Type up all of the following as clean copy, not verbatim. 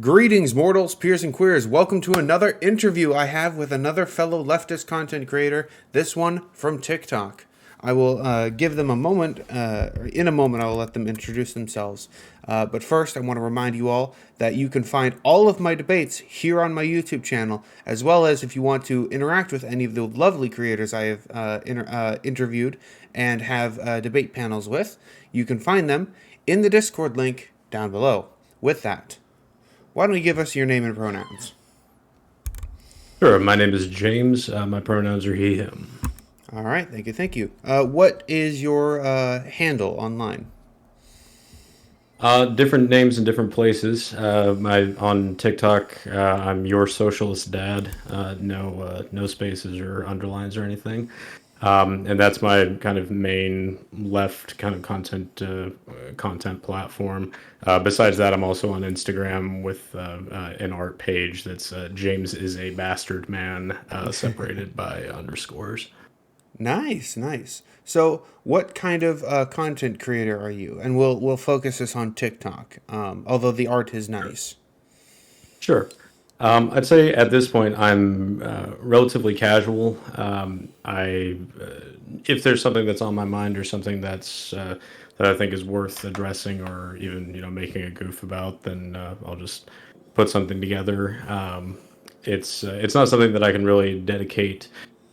Greetings, mortals, peers, and queers. Welcome to another interview I have with another fellow leftist content creator, this one from TikTok. I will give them a moment. In a moment, I will let them introduce themselves. But first, I want to remind you all that you can find all of my debates here on my YouTube channel, as well as if you want to interact with any of the lovely creators I have interviewed and have debate panels with, you can find them in the Discord link down below. With that, why don't you give us your name and pronouns? Sure. My name is James. My pronouns are he, him. All right, thank you, thank you. What is your handle online? Different names in different places. On TikTok, I'm your socialist dad. No spaces or underlines or anything. And that's my kind of main left kind of content platform. Besides that, I'm also on Instagram with an art page that's James is a bastard man, separated by underscores. Nice, nice. So, what kind of content creator are you? And we'll focus this on TikTok. Although the art is nice. Sure. I'd say at this point I'm relatively casual. If there's something that's on my mind or something that I think is worth addressing or even making a goof about, then I'll just put something together. It's not something that I can really dedicate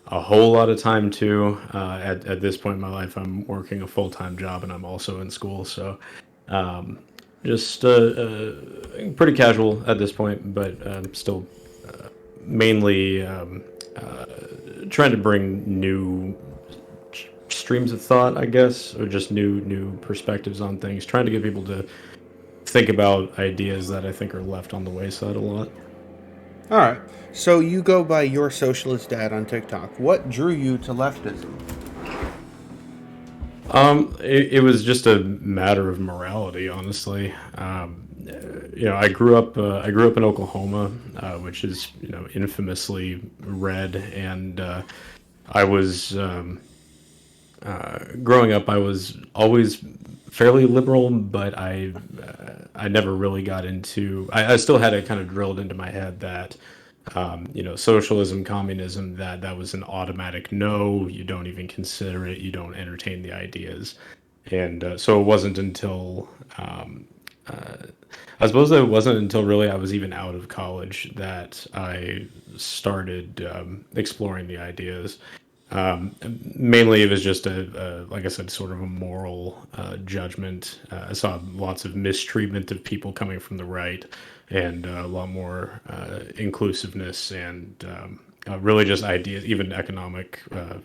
a whole lot of time to. At this point in my life, I'm working a full-time job and I'm also in school, so um, just pretty casual at this point, but still mainly uh, trying to bring new streams of thought, I guess, or just new perspectives on things. Trying to get people to think about ideas that I think are left on the wayside a lot. All right. So you go by your socialist dad on TikTok. What drew you to leftism? It was just a matter of morality, honestly. I grew up in Oklahoma, which is infamously red, and I was growing up. I was always fairly liberal, but I never really got into. I still had it kind of drilled into my head that socialism, communism, that was an automatic no. You don't even consider it. You don't entertain the ideas. And so it wasn't until I suppose that it wasn't until really I was even out of college that I started exploring the ideas. Mainly, it was just like I said, sort of a moral judgment. I saw lots of mistreatment of people coming from the right, and a lot more inclusiveness and really just ideas, even economic,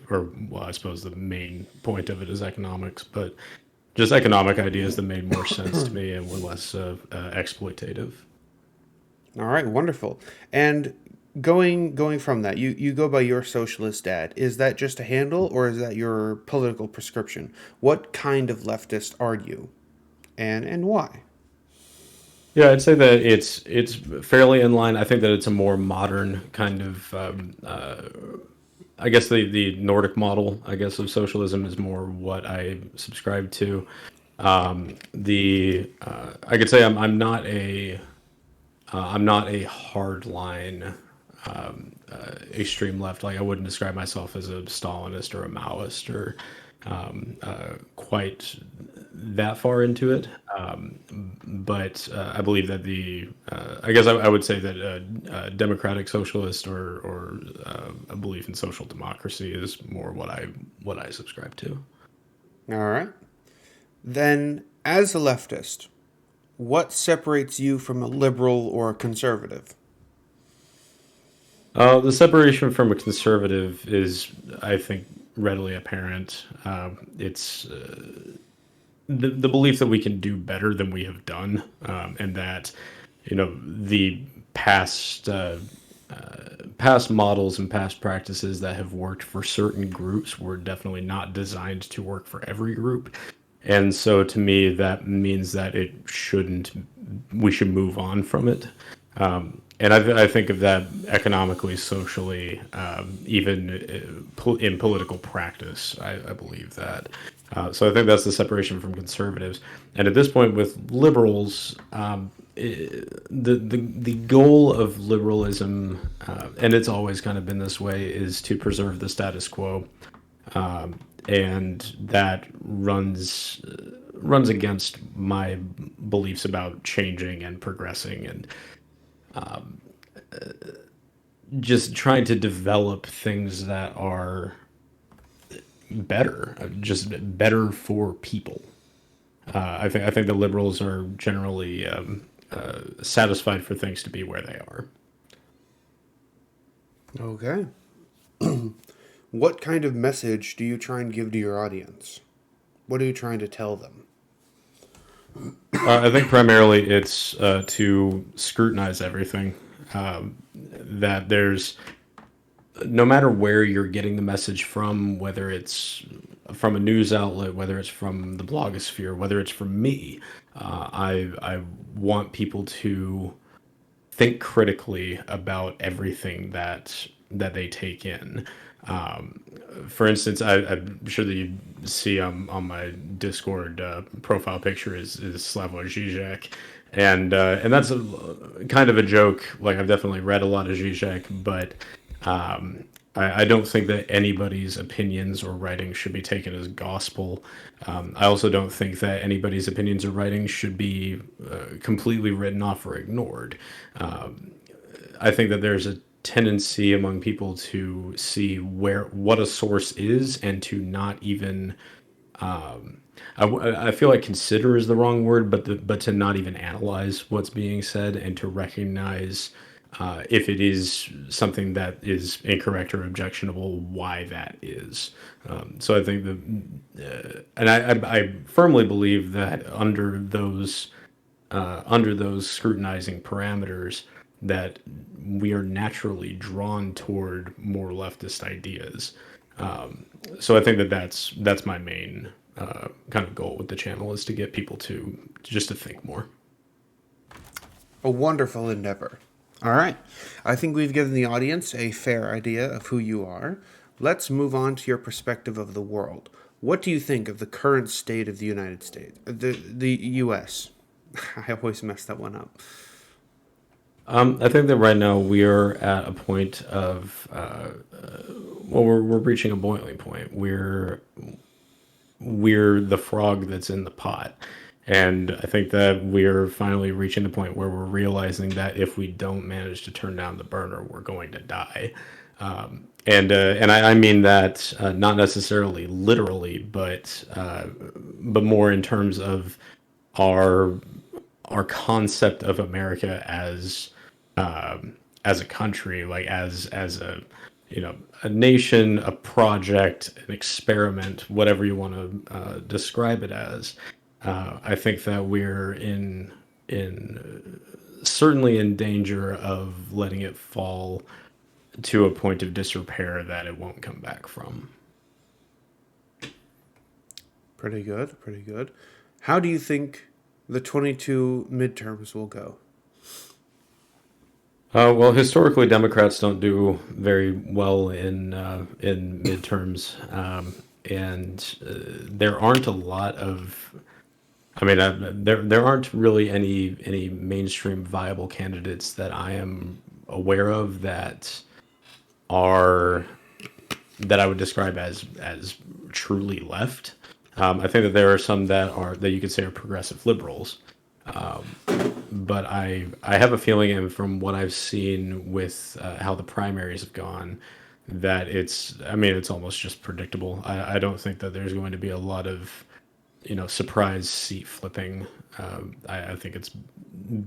or well, I suppose the main point of it is economics, but just economic ideas that made more sense to me and were less exploitative. All right, wonderful. And going from that, you go by your socialist dad. Is that just a handle or is that your political prescription? What kind of leftist are you? And why? Yeah, I'd say that it's fairly in line. I think that it's a more modern kind of I guess the Nordic model, I guess, of socialism is more what I subscribe to. The I could say I'm not a hardline extreme left. Like I wouldn't describe myself as a Stalinist or a Maoist or quite that far into it. But I believe that I guess I would say that democratic socialist or a belief in social democracy is more what I subscribe to. All right. Then, as a leftist, what separates you from a liberal or a conservative? The separation from a conservative is, I think, readily apparent. It's the belief that we can do better than we have done, and that the past past models and past practices that have worked for certain groups were definitely not designed to work for every group. And so to me, that means that it shouldn't, we should move on from it. And I think of that economically, socially, even in political practice. I believe that. So I think that's the separation from conservatives. And at this point, with liberals, the goal of liberalism, and it's always kind of been this way, is to preserve the status quo, and that runs against my beliefs about changing and progressing and just trying to develop things that are better, just better for people. I think the liberals are generally satisfied for things to be where they are. Okay. What kind of message do you try and give to your audience? What are you trying to tell them? I think primarily it's to scrutinize everything. That there's no matter where you're getting the message from, whether it's from a news outlet, whether it's from the blogosphere, whether it's from me, I want people to think critically about everything that they take in. Um, for instance, I'm sure that you see on my Discord profile picture is Slavoj Žižek, and that's kind of a joke. Like I've definitely read a lot of Žižek, but um, I don't think that anybody's opinions or writings should be taken as gospel. I also don't think that anybody's opinions or writings should be completely written off or ignored. I think that there's a tendency among people to see what a source is and to not even I feel like consider is the wrong word, but to not even analyze what's being said and to recognize if it is something that is incorrect or objectionable, why that is. So I think and I firmly believe that under those scrutinizing parameters, that we are naturally drawn toward more leftist ideas. So I think that that's my main kind of goal with the channel, is to get people to just to think more. A wonderful endeavor. All right. I think we've given the audience a fair idea of who you are. Let's move on to your perspective of the world. What do you think of the current state of the United States? The U.S. I always mess that one up. I think that right now we are at a point of well, we're reaching a boiling point. We're the frog that's in the pot. And I think that we're finally reaching the point where we're realizing that if we don't manage to turn down the burner, we're going to die. And I mean that not necessarily literally, but more in terms of our our concept of America as a country, like as a a nation, a project, an experiment, whatever you want to describe it as. I think that we're in certainly in danger of letting it fall to a point of disrepair that it won't come back from. Pretty good, pretty good. How do you think the 22 midterms will go? Well, historically, Democrats don't do very well in midterms, and there aren't a lot of. I mean, there aren't really any mainstream viable candidates that I am aware of are that I would describe as truly left. I think that there are some that you could say are progressive liberals, but I have a feeling, and from what I've seen with how the primaries have gone, that it's almost just predictable. I don't think that there's going to be a lot of surprise seat flipping. I think it's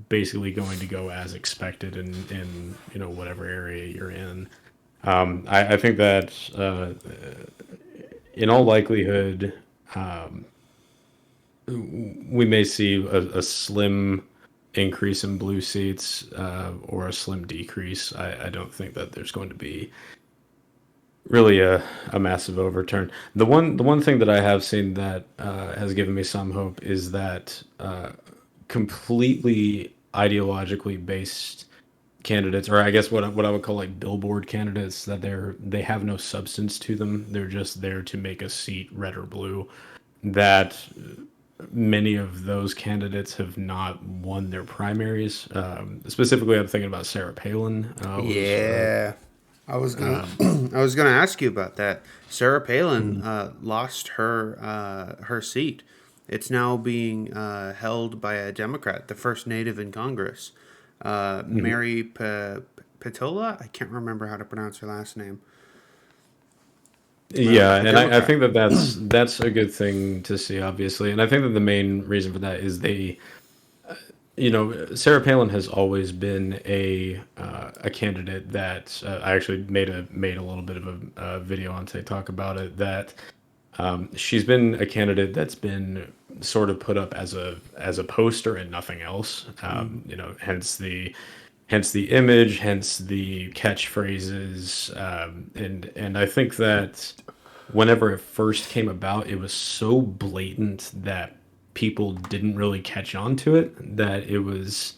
basically going to go as expected in whatever area you're in. I think that in all likelihood, we may see a slim increase in blue seats or a slim decrease. I don't think that there's going to be really a massive overturn. The one thing that I have seen that has given me some hope is that completely ideologically based candidates, or I guess what I would call like billboard candidates, that they have no substance to them. They're just there to make a seat red or blue. That many of those candidates have not won their primaries. Specifically, I'm thinking about Sarah Palin, who's Yeah, I was gonna I was gonna ask you about that. Sarah Palin mhm, lost her seat. It's now being held by a Democrat, the first native in Congress, mhm. Mary Petola. I can't remember how to pronounce her last name. Yeah, A and I Democrat. think that that's a good thing to see, obviously. And I think that the main reason for that is Sarah Palin has always been a candidate that I actually made a little bit of a video on TikTok about it. That she's been a candidate that's been sort of put up as a poster and nothing else. Hmm. Hence the image, hence the catchphrases, and I think that whenever it first came about, it was so blatant that people didn't really catch on to it, that it was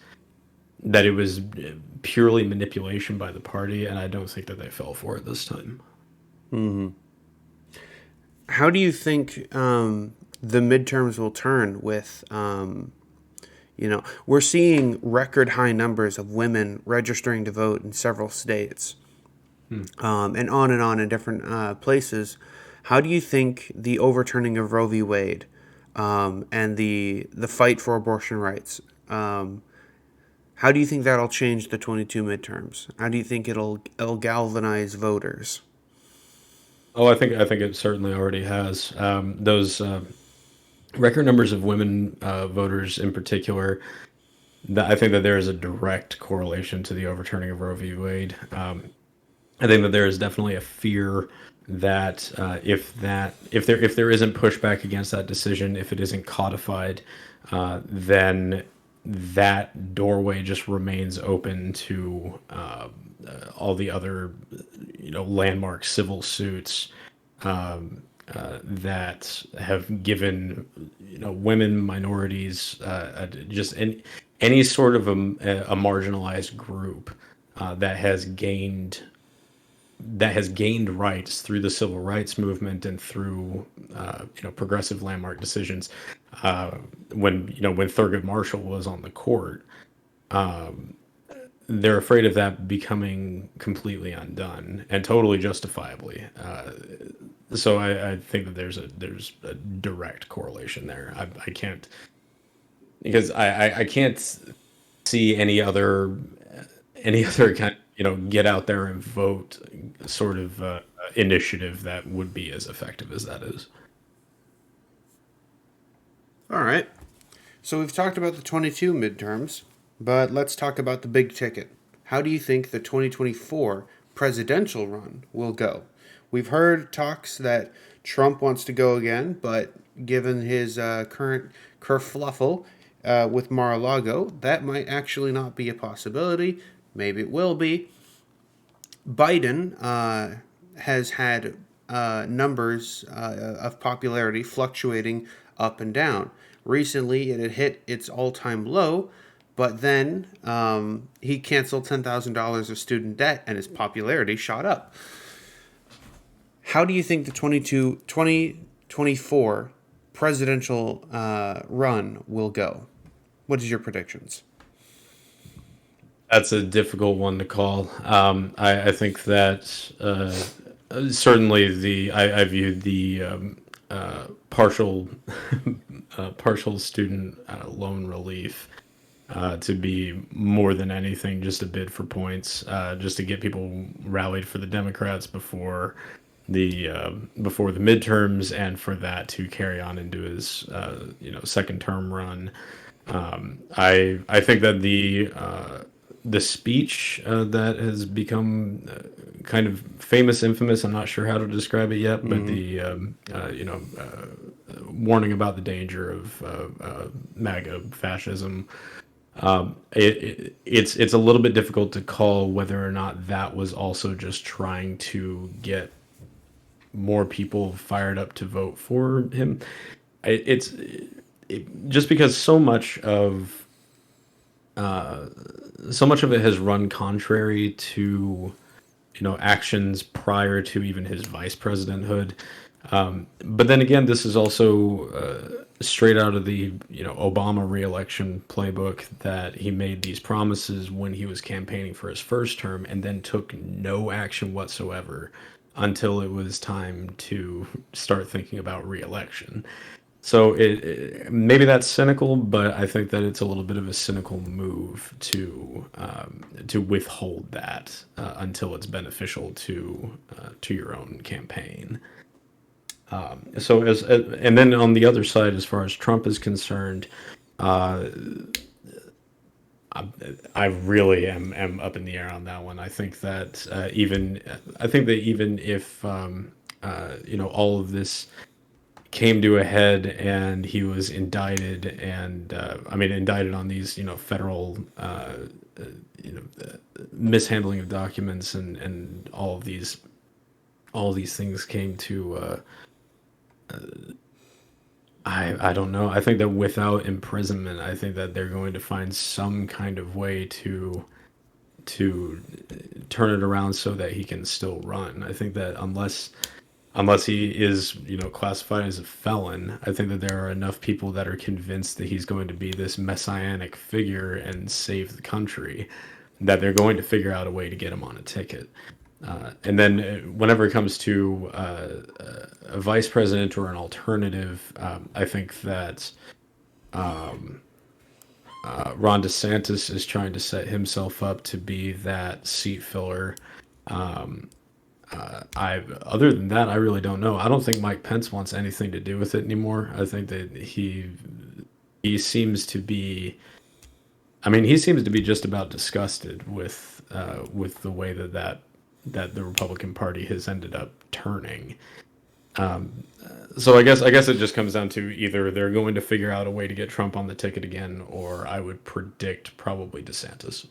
purely manipulation by the party, and I don't think that they fell for it this time. How do you think the midterms will turn with we're seeing record high numbers of women registering to vote in several states, Hmm. and on in different places. How do you think the overturning of Roe v. Wade and the fight for abortion rights, how do you think that'll change the 22 midterms? How do you think it'll galvanize voters? Oh, I think it certainly already has. Those record numbers of women voters in particular. I think that there is a direct correlation to the overturning of Roe v. Wade. I think that there is definitely a fear that if there isn't pushback against that decision, if it isn't codified, then that doorway just remains open to all the other landmark civil suits that have given women, minorities, just any sort of a marginalized group that has gained rights through the civil rights movement and through progressive landmark decisions. When Thurgood Marshall was on the court, they're afraid of that becoming completely undone, and totally justifiably. So I think that there's a direct correlation there. I can't, because I can't see any other kind of, get out there and vote sort of initiative that would be as effective as that is. All right. So we've talked about the 22 midterms, but let's talk about the big ticket. How do you think the 2024 presidential run will go? We've heard talks that Trump wants to go again, but given his current kerfluffle with Mar-a-Lago, that might actually not be a possibility. Maybe it will be. Biden has had numbers of popularity fluctuating up and down. Recently, it had hit its all-time low, but then he canceled $10,000 of student debt, and his popularity shot up. How do you think the 2024 presidential run will go? What is your predictions? That's a difficult one to call. I think that certainly I viewed the partial partial student loan relief to be more than anything just a bid for points, just to get people rallied for the Democrats before the midterms, and for that to carry on into his second term run. I think that the speech that has become kind of famous, infamous. I'm not sure how to describe it yet, but Mm-hmm. the warning about the danger of MAGA fascism. It's a little bit difficult to call whether or not that was also just trying to get more people fired up to vote for him. It's just because so much of it has run contrary to actions prior to even his vice presidenthood. But then again, this is also straight out of the Obama reelection playbook, that he made these promises when he was campaigning for his first term, and then took no action whatsoever until it was time to start thinking about reelection. So maybe that's cynical, but I think that it's a little bit of a cynical move to withhold that until it's beneficial to your own campaign. So and then on the other side, as far as Trump is concerned, uh, I really am up in the air on that one. I think that even if all of this came to a head and he was indicted, and indicted on these federal mishandling of documents, and all of these things came to I don't know. I think that without imprisonment, I think that they're going to find some kind of way to turn it around so that he can still run. I think that unless he is, classified as a felon, I think that there are enough people that are convinced that he's going to be this messianic figure and save the country, that they're going to figure out a way to get him on a ticket. And then whenever it comes to a vice president or an alternative, I think that Ron DeSantis is trying to set himself up to be that seat filler. Other than that, I really don't know. I don't think Mike Pence wants anything to do with it anymore. I think that he seems to be. I mean, he seems to be just about disgusted with the way that the Republican Party has ended up turning. So I guess it just comes down to either they're going to figure out a way to get Trump on the ticket again, or I would predict probably DeSantis.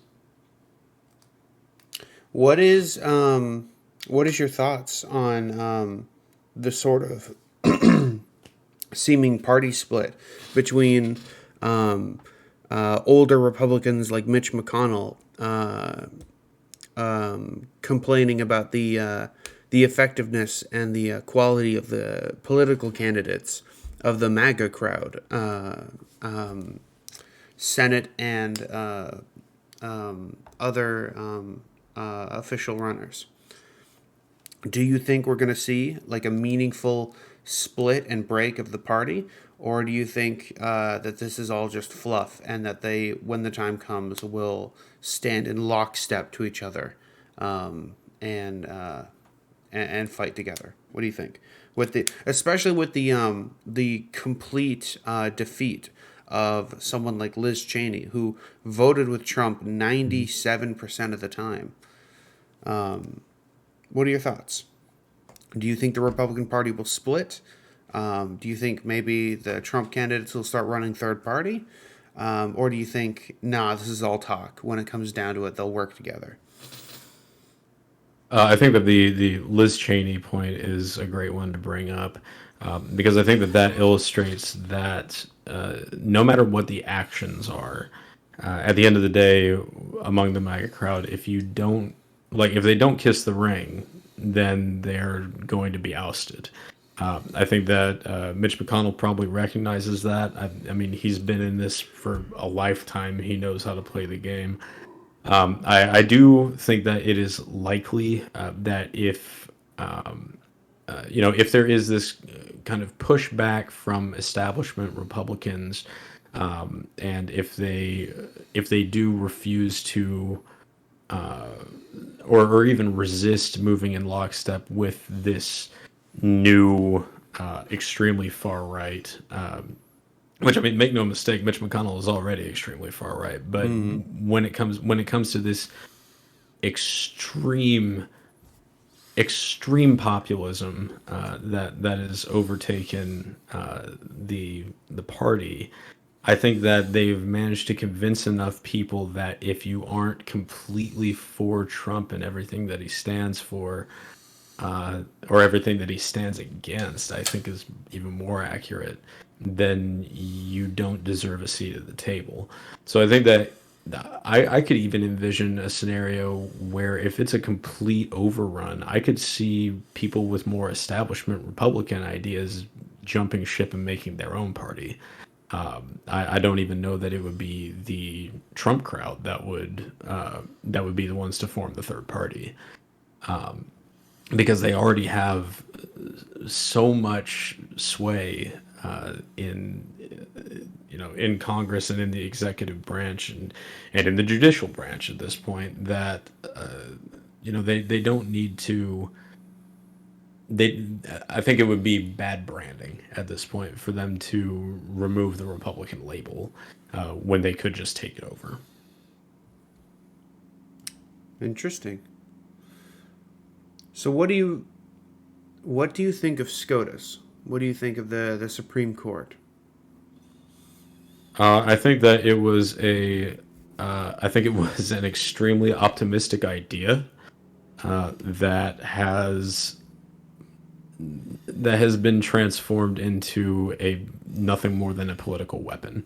What is your thoughts on the sort of seeming party split between older Republicans like Mitch McConnell complaining about the effectiveness and the quality of the political candidates of the MAGA crowd, Senate and other official runners? Do you think we're going to see like a meaningful split and break of the party, or do you think that this is all just fluff and that they, when the time comes, will stand in lockstep to each other and fight together? What do you think? Especially with the complete defeat of someone like Liz Cheney, who voted with Trump 97% of the time. What are your thoughts? Do you think the Republican Party will split? Do you think maybe the Trump candidates will start running third party? Or do you think, nah, this is all talk? When it comes down to it, they'll work together. I think that the Liz Cheney point is a great one to bring up, because I think that illustrates that no matter what the actions are, at the end of the day, among the MAGA crowd, if they don't kiss the ring, then they're going to be ousted. I think that Mitch McConnell probably recognizes that. I mean, he's been in this for a lifetime. He knows how to play the game. I do think that it is likely that if there is this kind of pushback from establishment Republicans, and if they do refuse to or even resist moving in lockstep with this new extremely far right, which, I mean, make no mistake, Mitch McConnell is already extremely far right. But when it comes to this extreme populism that has overtaken the party, I think that they've managed to convince enough people that if you aren't completely for Trump and everything that he stands for, or everything that he stands against, I think is even more accurate, then you don't deserve a seat at the table. So I think that I could even envision a scenario where if it's a complete overrun, I could see people with more establishment Republican ideas jumping ship and making their own party. I don't even know that it would be the Trump crowd that would be the ones to form the third party, because they already have so much sway in in Congress and in the executive branch and in the judicial branch at this point that they don't need to they I think it would be bad branding at this point for them to remove the Republican label when they could just take it over. Interesting. So what do you think of SCOTUS? What do you think of the Supreme Court? I think that it was a I think it was an extremely optimistic idea that has been transformed into a nothing more than a political weapon.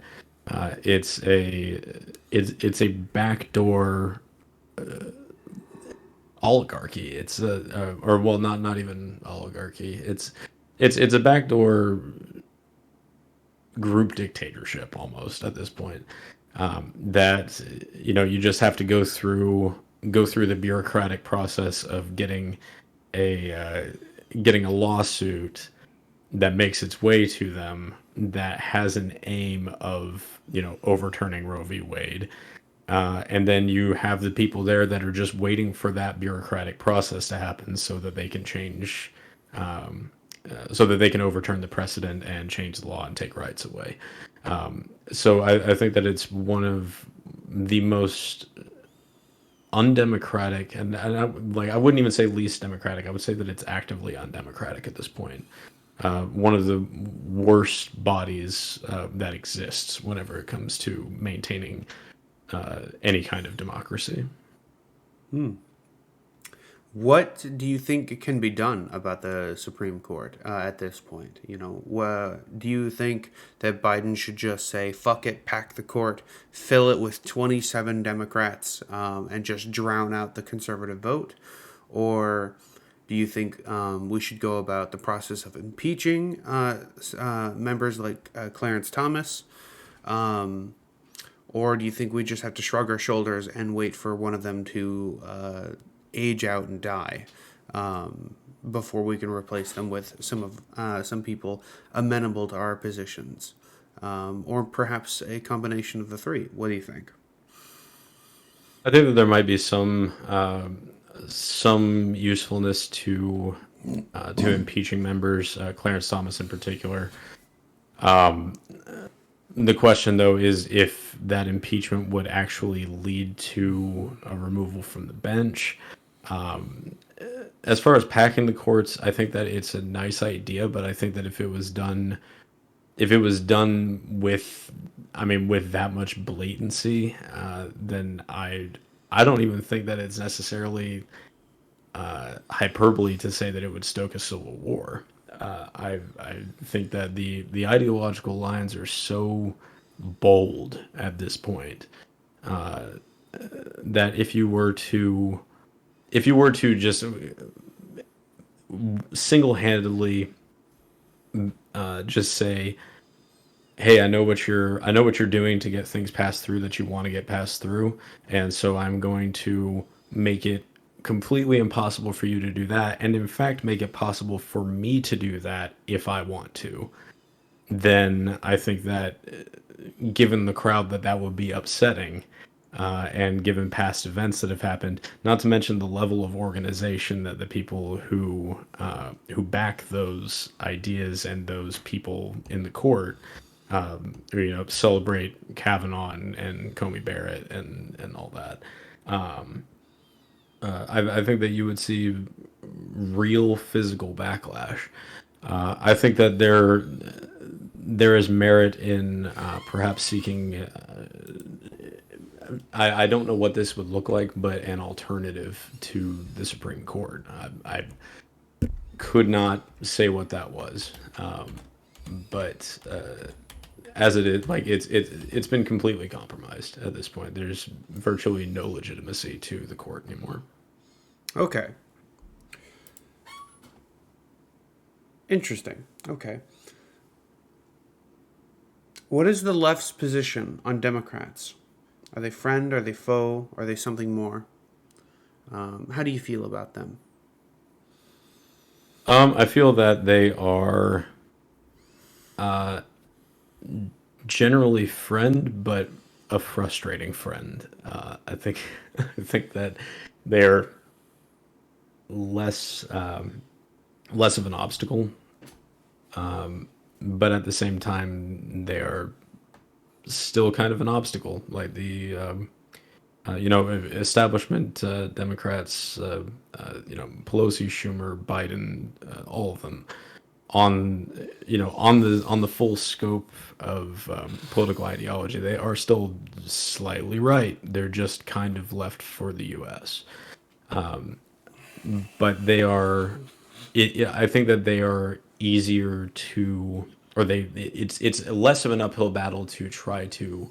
It's a backdoor oligarchy. It's a or well, not even oligarchy. It's a backdoor group dictatorship almost at this point. That you just have to go through the bureaucratic process of getting a lawsuit that makes its way to them that has an aim of overturning Roe v. Wade. And then you have the people there that are just waiting for that bureaucratic process to happen so that they can change, so that they can overturn the precedent and change the law and take rights away. So I think that it's one of the most undemocratic, and I wouldn't even say least democratic. I would say that it's actively undemocratic at this point. One of the worst bodies that exists whenever it comes to maintaining any kind of democracy. What do you think can be done about the Supreme Court at this point? Do you think that Biden should just say, fuck it, pack the court, fill it with 27 Democrats, and just drown out the conservative vote? Or do you think we should go about the process of impeaching members like Clarence Thomas? Or do you think we just have to shrug our shoulders and wait for one of them to age out and die before we can replace them with some people amenable to our positions, or perhaps a combination of the three? What do you think? I think that there might be some usefulness to impeaching members, Clarence Thomas in particular. The question, though, is if that impeachment would actually lead to a removal from the bench. As far as packing the courts, I think that it's a nice idea, but I think that if it was done with, with that much blatancy, then I don't even think that it's necessarily hyperbole to say that it would stoke a civil war. I think that the ideological lines are so bold at this point that if you were to just single-handedly just say, "Hey, I know what you're doing to get things passed through that you want to get passed through, and so I'm going to make it completely impossible for you to do that, and in fact make it possible for me to do that if I want to," then I think that given the crowd that would be upsetting, and given past events that have happened, not to mention the level of organization that the people who back those ideas and those people in the court, celebrate Kavanaugh and Comey Barrett and all that. I think that you would see real physical backlash. I think that there is merit in perhaps seeking. I don't know what this would look like, but an alternative to the Supreme Court. I could not say what that was, but as it is, like it's been completely compromised at this point. There's virtually no legitimacy to the court anymore. Okay. Interesting. Okay. What is the left's position on Democrats? Are they friend? Are they foe? Are they something more? How do you feel about them? I feel that they are generally friend, but a frustrating friend. I think I think that they're less less of an obstacle, but at the same time they are still kind of an obstacle. Like the establishment Democrats, Pelosi, Schumer, Biden, all of them on the full scope of political ideology, they are still slightly right. They're just kind of left for the U.S. But they are. I think that they are easier to, or it's less of an uphill battle to try to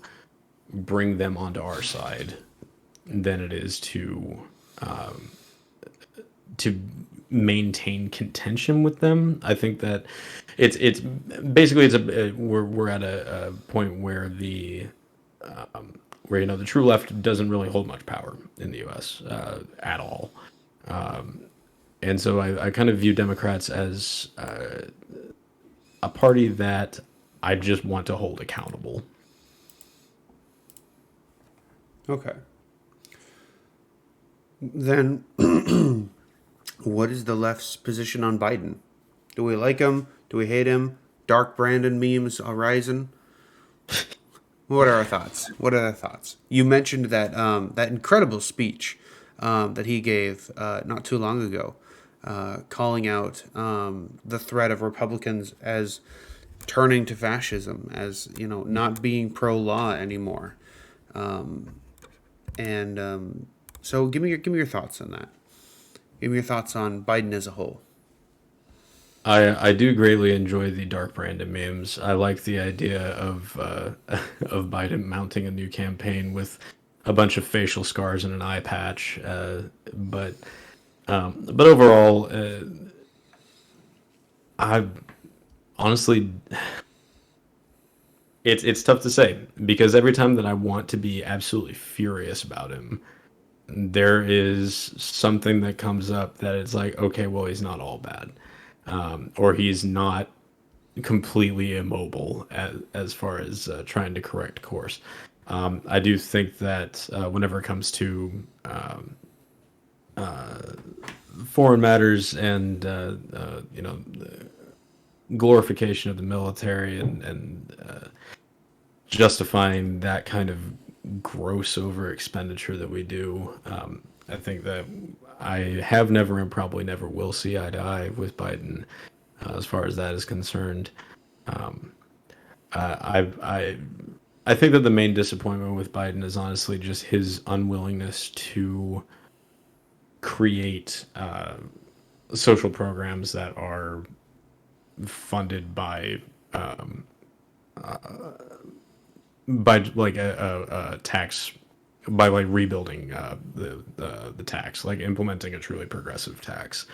bring them onto our side than it is to maintain contention with them. I think that it's basically we're at a point where the true left doesn't really hold much power in the U.S. At all, and so I kind of view Democrats as a party that I just want to hold accountable. Okay. Then, what is the left's position on Biden? Do we like him? Do we hate him? Dark Brandon memes arising. What are our thoughts? What are our thoughts? You mentioned that incredible speech that he gave not too long ago, calling out the threat of Republicans as turning to fascism, as not being pro law anymore, and so give me your thoughts on that. Give me your thoughts on Biden as a whole. I do greatly enjoy the Dark Brandon memes. I like the idea of of Biden mounting a new campaign with a bunch of facial scars and an eye patch. But overall, I honestly, it's tough to say because every time that I want to be absolutely furious about him, there is something that comes up that it's like, okay, well, he's not all bad, or he's not completely immobile as far as trying to correct course. I do think that whenever it comes to foreign matters and the glorification of the military and justifying that kind of gross over expenditure that we do, I think that I have never and probably never will see eye to eye with Biden as far as that is concerned. I I think that the main disappointment with Biden is honestly just his unwillingness to create social programs that are funded by like a tax, by like rebuilding the tax, like implementing a truly progressive tax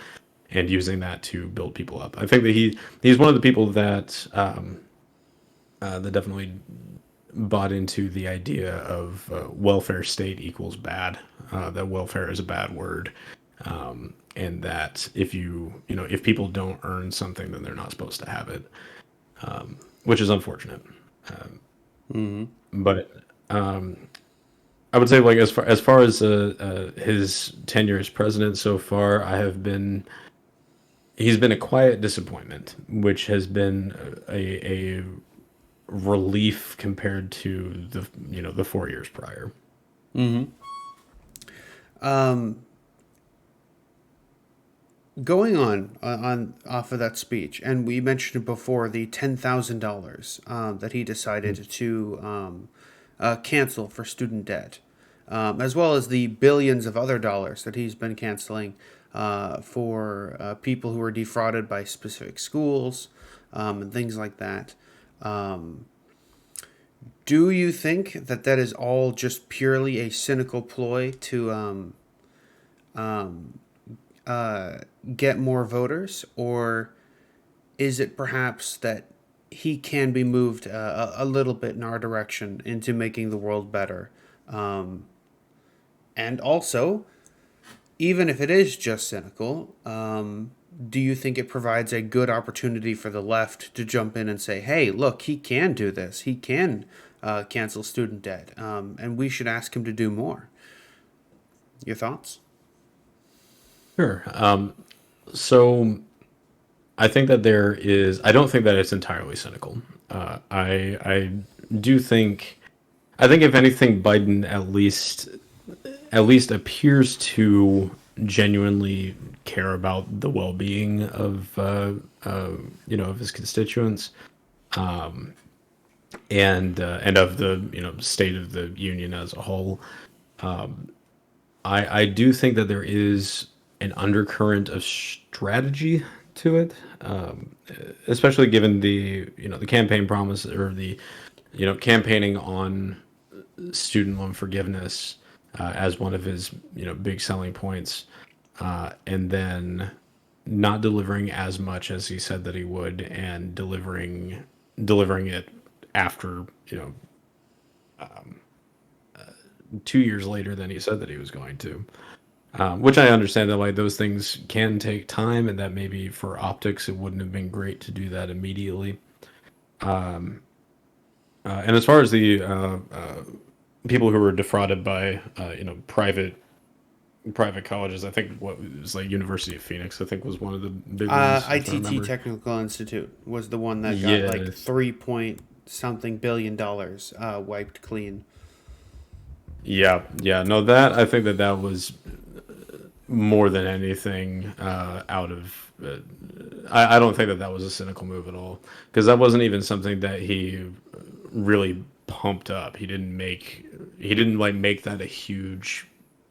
and using that to build people up. I think that he's one of the people that that definitely bought into the idea of welfare state equals bad, that welfare is a bad word, and that if people don't earn something, then they're not supposed to have it, which is unfortunate. But I would say, like, as far as his tenure as president so far, he's been a quiet disappointment, which has been a relief compared to the 4 years prior. Going on off of that speech, and we mentioned before the $10,000 that he decided to cancel for student debt, as well as the billions of other dollars that he's been canceling for people who are defrauded by specific schools and things like that. Do you think that that is all just purely a cynical ploy to uh, get more voters, or is it perhaps that he can be moved a little bit in our direction into making the world better? Um, and also, even if it is just cynical, do you think it provides a good opportunity for the left to jump in and say, hey, look, he can do this. He can cancel student debt, and we should ask him to do more? Your thoughts? Sure. So I think that there is. I don't think that it's entirely cynical. I do think. I think if anything, Biden at least appears to genuinely care about the well-being of of his constituents, and of the state of the union as a whole. I do think that there is an undercurrent of strategy to it, especially given the campaign promise, or the campaigning on student loan forgiveness as one of his big selling points, and then not delivering as much as he said that he would, and delivering it after 2 years later than he said that he was going to. Which I understand that, like, those things can take time, and that maybe for optics it wouldn't have been great to do that immediately. And as far as the people who were defrauded by private colleges, I think what it was, like, University of Phoenix, I think, was one of the big ones, if I ITT remember. Technical Institute was the one that got like Yes. 3 point something billion dollars wiped clean. Yeah, yeah. No, that I think that that was more than anything out of. I don't think that that was a cynical move at all, because that wasn't even something that he really pumped up. He didn't like make that a huge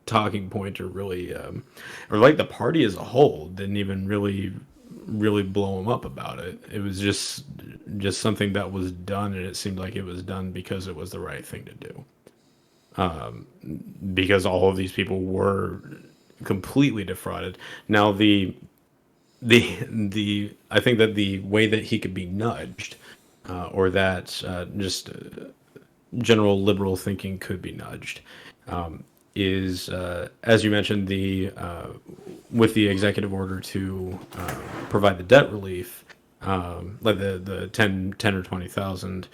talking point, or really, or like the party as a whole didn't even really blow him up about it. It was just something that was done, and it seemed like it was done because it was the right thing to do, because all of these people were completely defrauded. Now the I think that the way that he could be nudged, or that just general liberal thinking could be nudged, is, as you mentioned, the with the executive order to provide the debt relief, like the 10 or 20,000.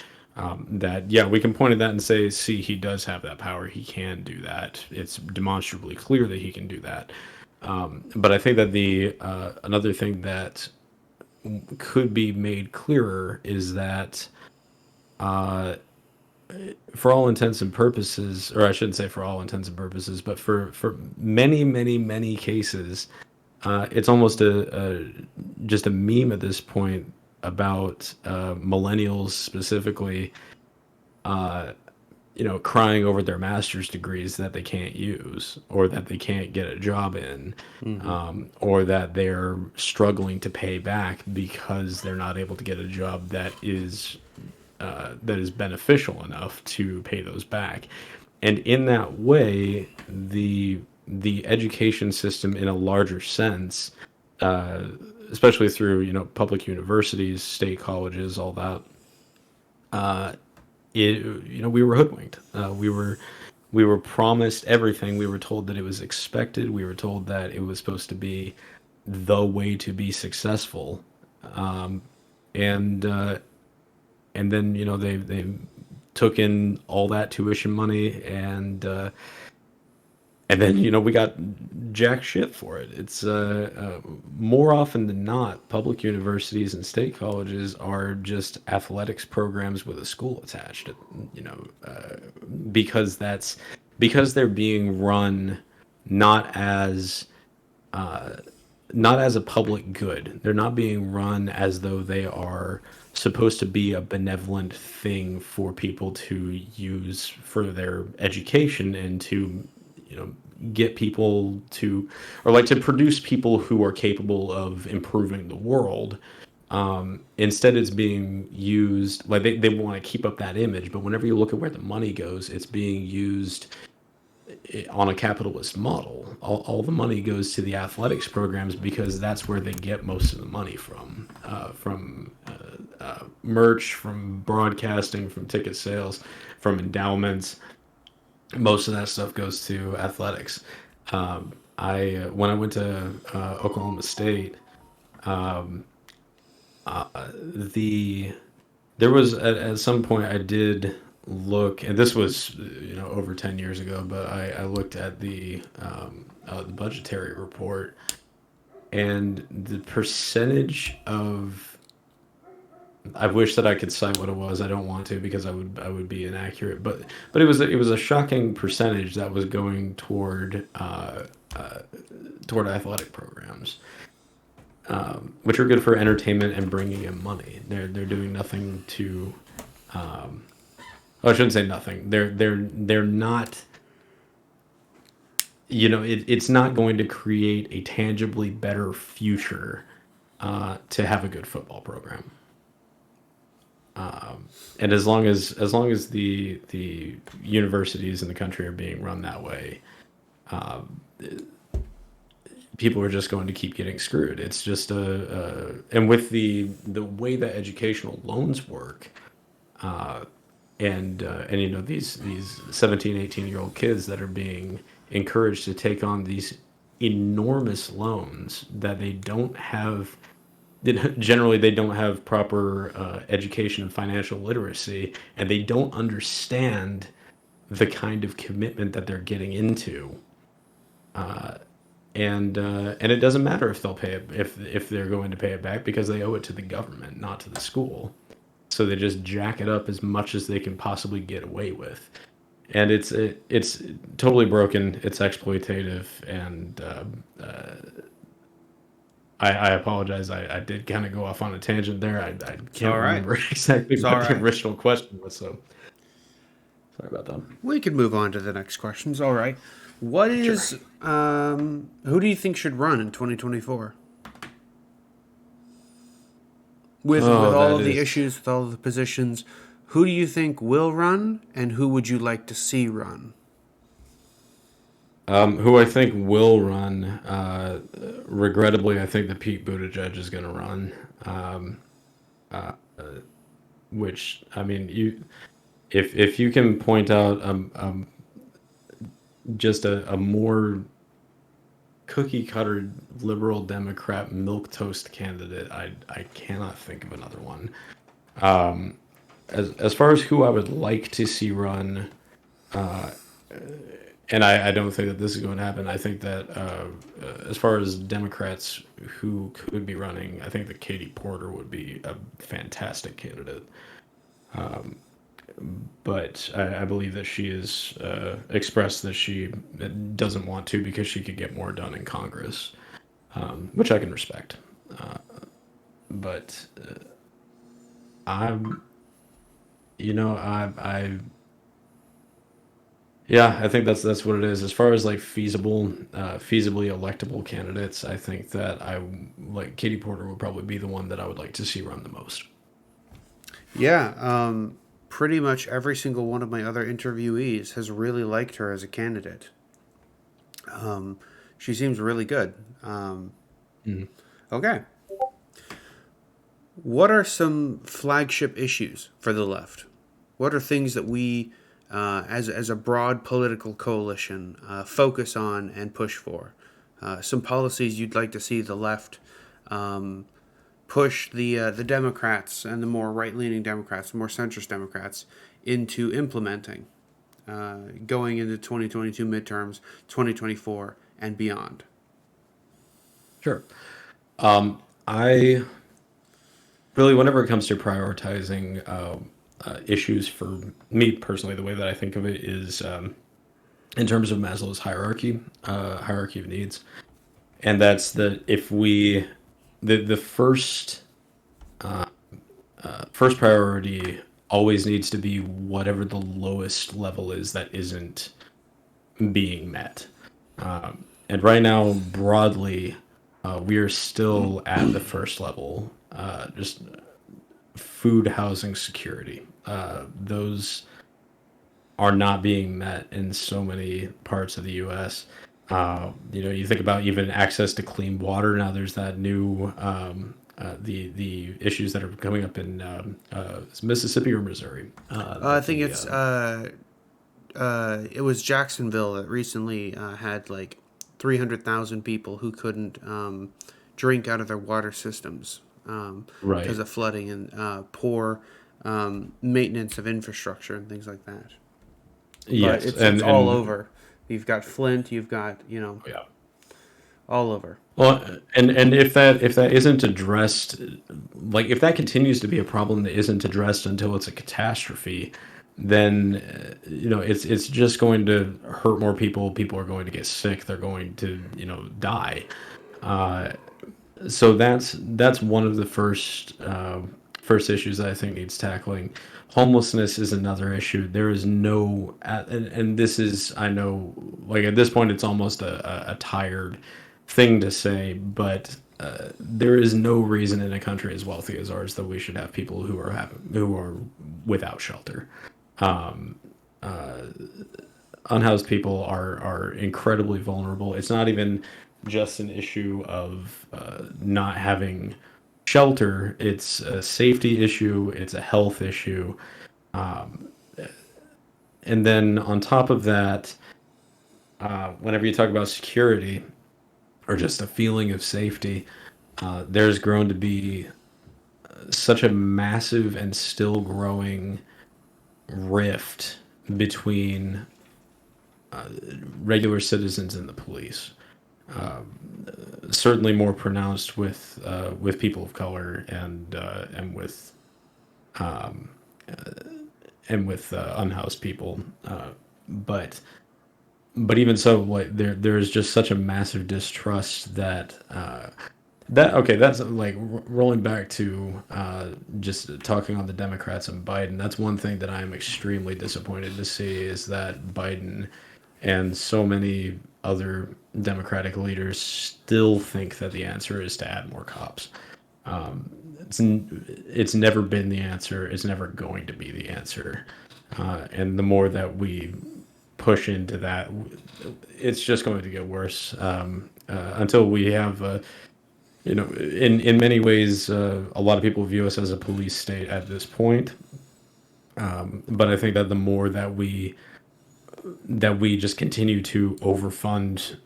That, yeah, we can point at that and say, see, he does have that power. He can do that. It's demonstrably clear that he can do that. But I think that the another thing that could be made clearer is that, for all intents and purposes, or I shouldn't say for all intents and purposes, but for many, many, many cases, it's almost a just a meme at this point about millennials specifically, crying over their master's degrees that they can't use, or that they can't get a job in, Mm-hmm. or that they're struggling to pay back because they're not able to get a job that is beneficial enough to pay those back. And in that way, the education system, in a larger sense, uh, especially through public universities, state colleges, all that, we were hoodwinked. We were promised everything. We were told that it was expected. We were told that it was supposed to be the way to be successful, and and then they took in all that tuition money, and then we got jack shit for it. It's more often than not, public universities and state colleges are just athletics programs with a school attached. You know, because because they're being run not as not as a public good. They're not being run as though they are supposed to be a benevolent thing for people to use for their education, and to, you know, get people to, or like to produce people who are capable of improving the world. Instead, it's being used like they want to keep up that image, but whenever you look at where the money goes, it's being used on a capitalist model. All the money goes to the athletics programs because that's where they get most of the money from merch, from broadcasting, from ticket sales, from endowments. Most of that stuff goes to athletics. I When I went to Oklahoma State, the there was at some point I did look, and this was over 10 years ago, but I looked at the budgetary report, and the percentage of, I wish that I could cite what it was. I don't want to because I would be inaccurate, but it was a shocking percentage that was going toward athletic programs, which are good for entertainment and bringing in money. They're doing nothing to. Oh, I shouldn't say nothing. They're not. It's not going to create a tangibly better future to have a good football program. And as long as the universities in the country are being run that way, people are just going to keep getting screwed. It's just and with the way that educational loans work, and these 17, 18-year-old kids that are being encouraged to take on these enormous loans that they don't have. Generally, they don't have proper education and financial literacy, and they don't understand the kind of commitment that they're getting into. And it doesn't matter if they'll pay it, if they're going to pay it back, because they owe it to the government, not to the school. So they just jack it up as much as they can possibly get away with, and it's totally broken. It's exploitative, and I apologize. I did kind of go off on a tangent there. I can't all right. remember exactly It's what all the right. original question was, so sorry about that. We can move on to the next questions. All right. What Sure. is who do you think should run in 2024? With Oh, all that of the is. issues, with all of the positions, who do you think will run, and who would you like to see run? Who I think will run. Regrettably, I think that Pete Buttigieg is going to run. Um, which, I mean, if you can point out just a more cookie cutter liberal Democrat milk toast candidate, I cannot think of another one. As far as who I would like to see run, and I don't think that this is going to happen. I think that as far as Democrats who could be running, I think that Katie Porter would be a fantastic candidate. But I believe that she has expressed that she doesn't want to because she could get more done in Congress, which I can respect. But I'm, I yeah, I think that's what it is. As far as like feasibly electable candidates, I think that I like Katie Porter would probably be the one that I would like to see run the most. Yeah, pretty much every single one of my other interviewees has really liked her as a candidate. She seems really good. Mhm. Okay. What are some flagship issues for the left? What are things that we, as a broad political coalition, focus on and push for? Some policies you'd like to see the left um, push the Democrats and the more right leaning Democrats, the more centrist Democrats, into implementing going into 2022 midterms, 2024, and beyond. Sure. I really, whenever it comes to prioritizing issues for me personally, the way that I think of it is in terms of Maslow's hierarchy of needs, and that's that if we the first priority always needs to be whatever the lowest level is that isn't being met. And right now, broadly, we are still at the first level. just food, housing, security. Those are not being met in so many parts of the U.S. You think about even access to clean water. Now there's that new the issues that are coming up in Mississippi or Missouri. I That think the it was Jacksonville that recently had like 300,000 people who couldn't drink out of their water systems because Right. of flooding and poor maintenance of infrastructure and things like that. But Yes, it's all and over. You've got Flint. You've got yeah. all over. Well, and if that isn't addressed, like if that continues to be a problem that isn't addressed until it's a catastrophe, then it's just going to hurt more people. People are going to get sick. They're going to die. Uh, so that's one of the first issues that I think needs tackling. Homelessness is another issue. There is no, and this is, I know, like at this point, it's almost a tired thing to say, but there is no reason in a country as wealthy as ours that we should have people who are without shelter. Unhoused people are incredibly vulnerable. It's not even just an issue of not having shelter. It's a safety issue. It's a health issue. And then on top of that, whenever you talk about security or just a feeling of safety, there's grown to be such a massive and still growing rift between regular citizens and the police. Certainly more pronounced with people of color and with unhoused people. But but even so, like there's just such a massive distrust that okay, that's like rolling back to just talking on the Democrats and Biden. That's one thing that I'm extremely disappointed to see is that Biden and so many other Democratic leaders still think that the answer is to add more cops. It's never been the answer. It's never going to be the answer. And the more that we push into that, it's just going to get worse until we have in many ways, a lot of people view us as a police state at this point. But I think that the more that we just continue to overfund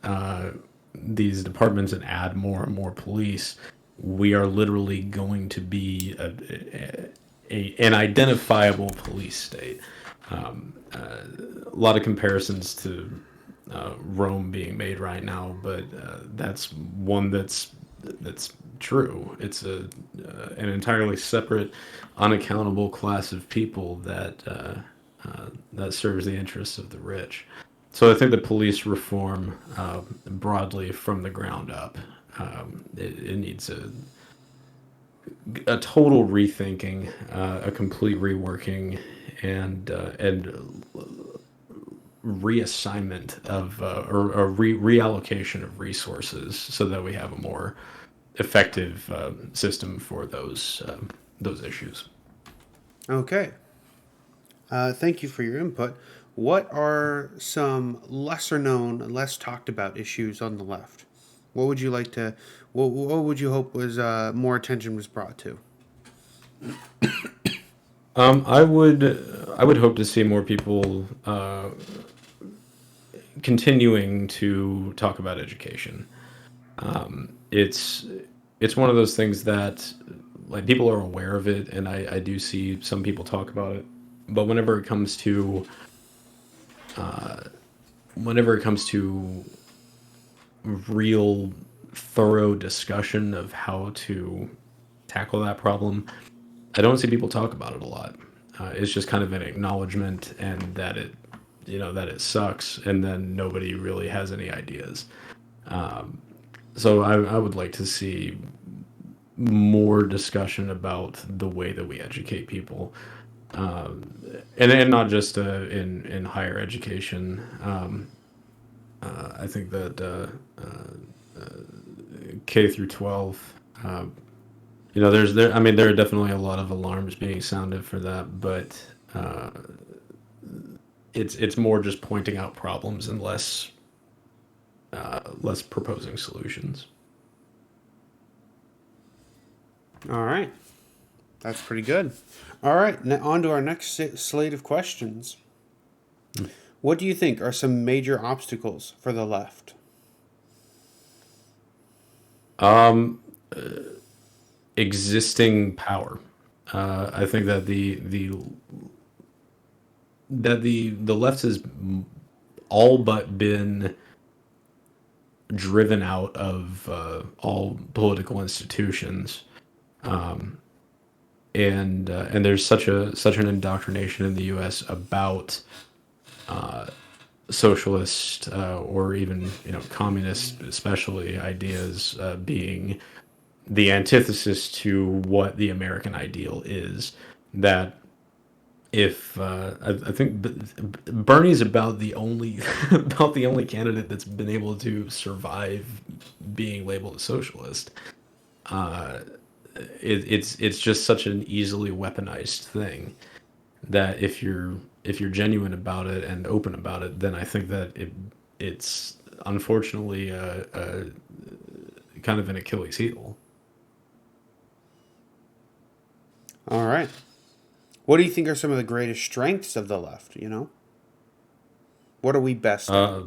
these departments and add more and more police, we are literally going to be an identifiable police state. A lot of comparisons to Rome being made right now, but that's one that's true. It's an entirely separate, unaccountable class of people that serves the interests of the rich. So I think the police reform broadly from the ground up, it needs a total rethinking, a complete reworking, and reassignment of or reallocation of resources so that we have a more effective system for those issues. Okay. Thank you for your input. What are some lesser known, less talked about issues on the left? What would you like to? What would you hope was more attention was brought to? I would hope to see more people continuing to talk about education. It's it's one of those things that like people are aware of it, and I do see some people talk about it. But whenever it comes to real thorough discussion of how to tackle that problem, I don't see people talk about it a lot. It's just kind of an acknowledgement and that that it sucks, and then nobody really has any ideas. So I would like to see more discussion about the way that we educate people, and not just in higher education. I think that K through 12 I mean, there are definitely a lot of alarms being sounded for that, but uh, it's more just pointing out problems and less proposing solutions. All right. That's pretty good. All right. Now on to our next slate of questions. What do you think are some major obstacles for the left? Um, Existing power. I think that the left has all but been driven out of all political institutions, and there's such an indoctrination in the U.S. about socialist or even communist, especially ideas being the antithesis to what the American ideal is. That if I think Bernie's about the only about the only candidate that's been able to survive being labeled a socialist. Uh, it's just such an easily weaponized thing that if you're genuine about it and open about it, then I think that it's unfortunately kind of an Achilles heel. All right. What do you think are some of the greatest strengths of the left? What are we best at? Uh,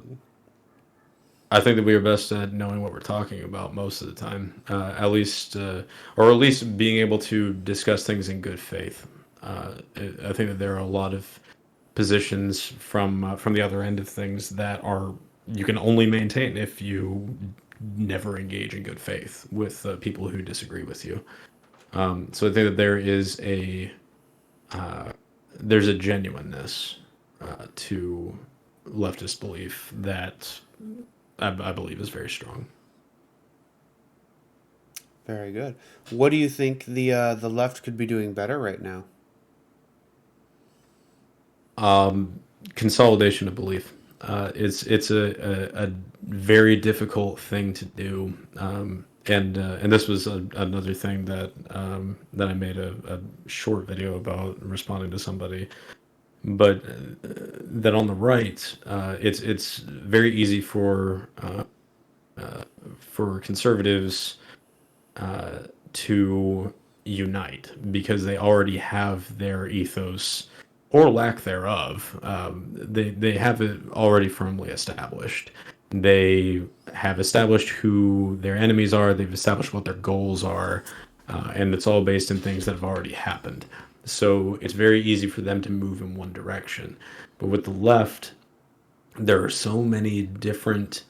I think that we are best at knowing what we're talking about most of the time, at least, or at least being able to discuss things in good faith. I think that there are a lot of positions from the other end of things that are you can only maintain if you never engage in good faith with people who disagree with you. So I think that there's a genuineness to leftist belief that I believe is very strong. Very good. What do you think the left could be doing better right now? Consolidation of belief. It's a very difficult thing to do, and this was another thing that I made a short video about responding to somebody. But that on the right, it's very easy for conservatives to unite because they already have their ethos or lack thereof. They have it already firmly established. They have established who their enemies are. They've established what their goals are, and it's all based in things that have already happened. So it's very easy for them to move in one direction. But with the left, there are so many different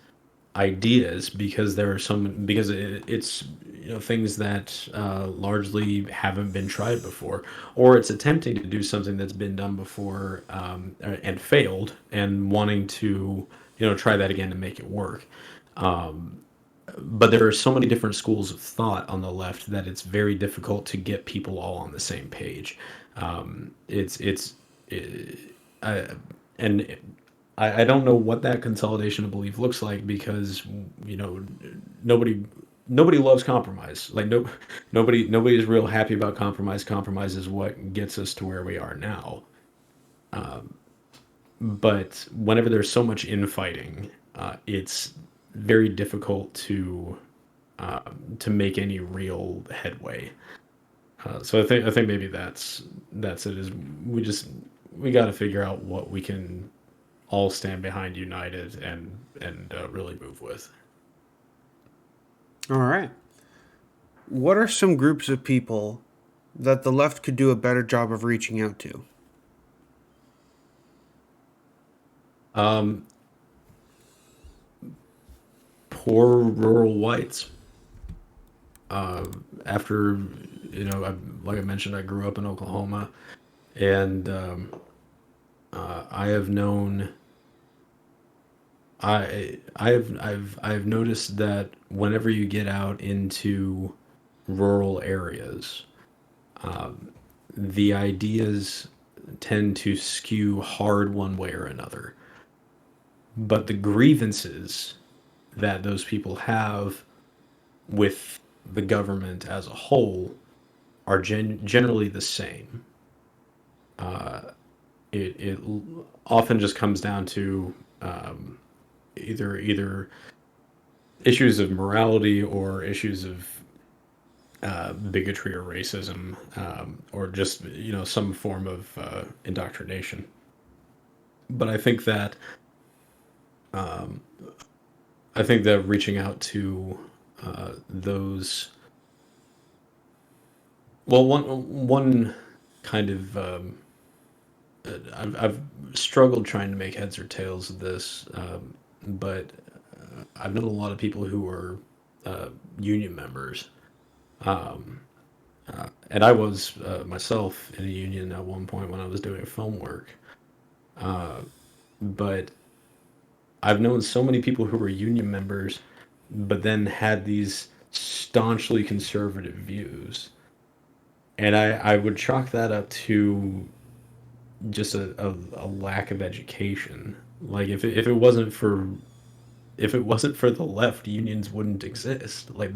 ideas because there are some because it's things that largely haven't been tried before, or it's attempting to do something that's been done before and failed, and wanting to try that again and make it work. But there are so many different schools of thought on the left that it's very difficult to get people all on the same page. It's I, and I don't know what that consolidation of belief looks like because you know nobody nobody loves compromise. Like nobody is real happy about compromise. Compromise is what gets us to where we are now. But whenever there's so much infighting, it's very difficult to make any real headway. So I think maybe that's it. Is we got to figure out what we can all stand behind united and really move with. All right. What are some groups of people that the left could do a better job of reaching out to? Um, Poor rural whites. After like I mentioned, I grew up in Oklahoma, and I have known I've noticed that whenever you get out into rural areas, the ideas tend to skew hard one way or another. But the grievances that those people have with the government as a whole are generally the same. It often just comes down to um, either issues of morality or issues of bigotry or racism, or just some form of indoctrination. But I think that reaching out to those, well, one kind of I've struggled trying to make heads or tails of this, but I've known a lot of people who are union members, and I was myself in a union at one point when I was doing film work. But I've known so many people who were union members, but then had these staunchly conservative views, and I would chalk that up to just a lack of education. Like if it wasn't for the left, unions wouldn't exist. Like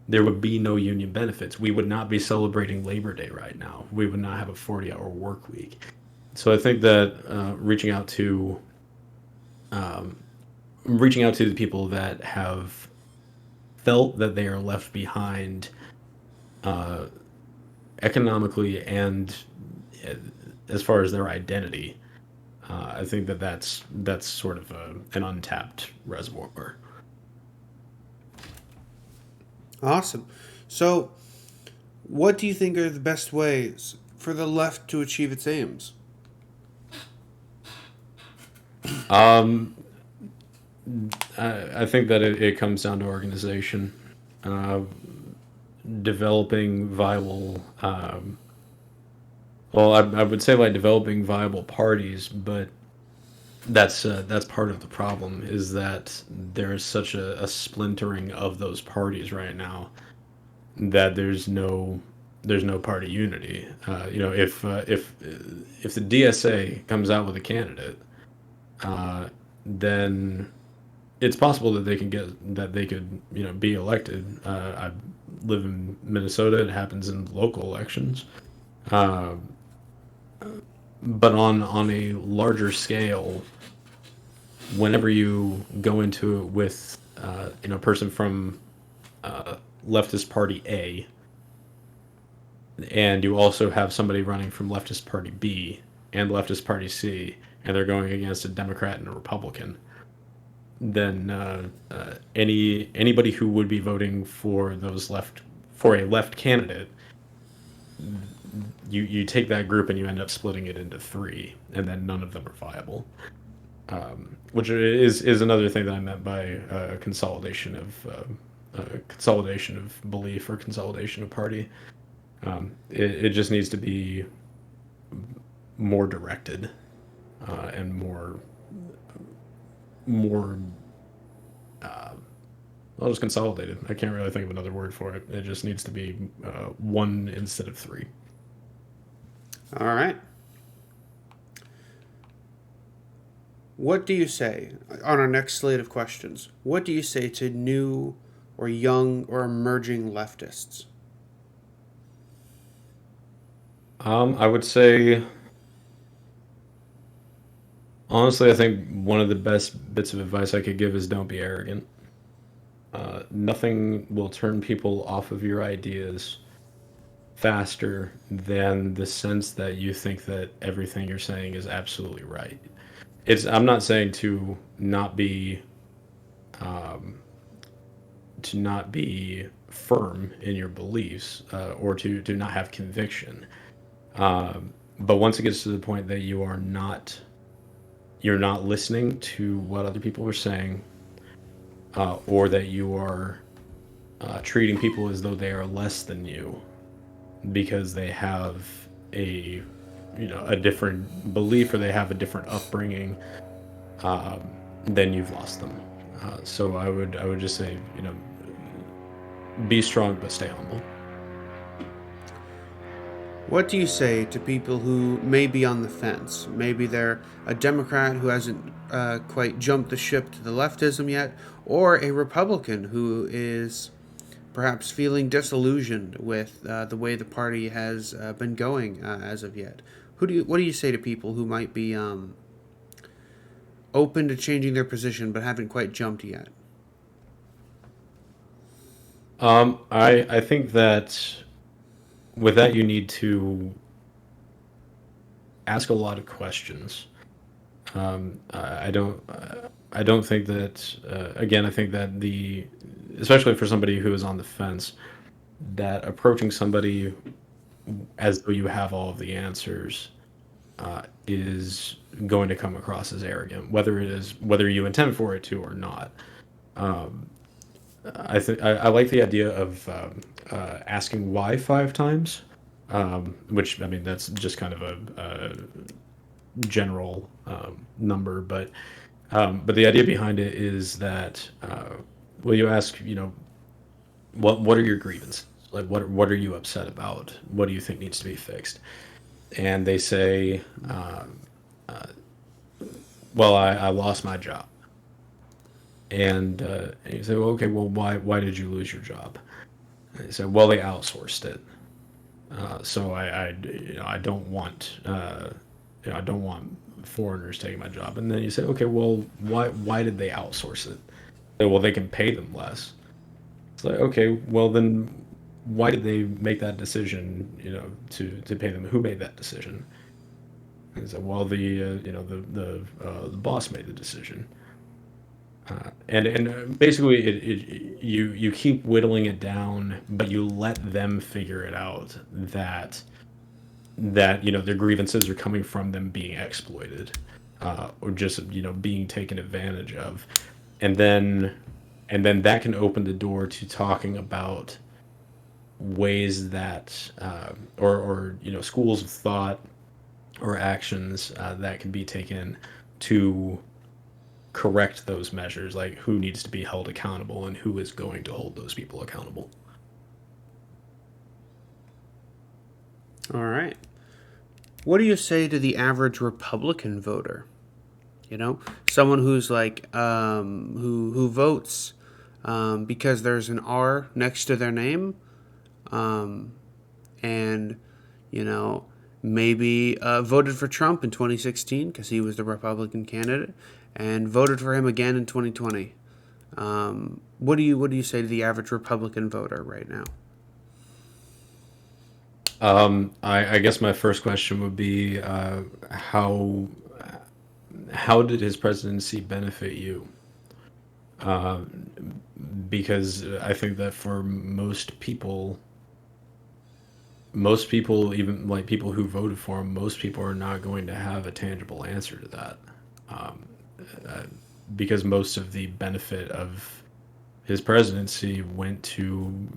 there would be no union benefits. We would not be celebrating Labor Day right now. We would not have a 40-hour work week. So I think that reaching out to the people that have felt that they are left behind economically and uh, as far as their identity, I think that that's sort of an untapped reservoir. Awesome. So, what do you think are the best ways for the left to achieve its aims? Um, I think that it comes down to organization, uh, developing viable. Well, I would say like developing viable parties, but that's part of the problem is that there is such a splintering of those parties right now that there's no party unity. If the DSA comes out with a candidate, then it's possible that they could be elected. I live in Minnesota. It happens in local elections, uh, but on a larger scale, whenever you go into it with a person from leftist party A, and you also have somebody running from leftist party B and leftist party C, and they're going against a Democrat and a Republican, then anybody who would be voting for a left candidate, you take that group and you end up splitting it into three, and then none of them are viable. Which is another thing that I meant by consolidation of belief or consolidation of party. It just needs to be more directed, and more well, just consolidated. I can't really think of another word for it. It just needs to be one instead of three. All right. What do you say on our next slate of questions? What do you say to new or young or emerging leftists? I would say, honestly, I think one of the best bits of advice I could give is don't be arrogant. Nothing will turn people off of your ideas faster than the sense that you think that everything you're saying is absolutely right. I'm not saying to not be firm in your beliefs, or to not have conviction. But once it gets to the point that you're not listening to what other people are saying, or that you are treating people as though they are less than you because they have a a different belief or they have a different upbringing, um, then you've lost them. So I would just say be strong but stay humble. What do you say to people who may be on the fence? Maybe they're a Democrat who hasn't quite jumped the ship to the leftism yet, or a Republican who is perhaps feeling disillusioned with the way the party has been going as of yet. What do you say to people who might be open to changing their position but haven't quite jumped yet? I think that with that you need to ask a lot of questions. I don't think that. Again, I think that especially for somebody who is on the fence, that approaching somebody as though you have all of the answers is going to come across as arrogant, whether you intend for it to or not. Um, I like the idea of asking why 5 times, which I mean that's just kind of a general number, but the idea behind it is that well, you ask, what are your grievances? Like, what are you upset about? What do you think needs to be fixed? And they say, well, I lost my job. And you say, well, okay, well, why did you lose your job? And they say, well, they outsourced it. So I don't want I don't want foreigners taking my job. And then you say, okay, well, why did they outsource it? Well, they can pay them less. It's like, okay, well then why did they make that decision? To pay them. Who made that decision? And so, well, the boss made the decision. And basically, you keep whittling it down, but you let them figure it out that their grievances are coming from them being exploited, or just being taken advantage of, and then that can open the door to talking about ways that or schools of thought or actions that can be taken to correct those measures, like who needs to be held accountable and who is going to hold those people accountable. All right. What do you say to the average Republican voter? Someone who's like who votes because there's an R next to their name, um, and you know maybe voted for Trump in 2016 because he was the Republican candidate, and voted for him again in 2020. What do you say to the average Republican voter right now? I guess my first question would be how did his presidency benefit you? Uh, because I think that for most people, even like people who voted for him, most people are not going to have a tangible answer to that. Um, uh, because most of the benefit of his presidency went to,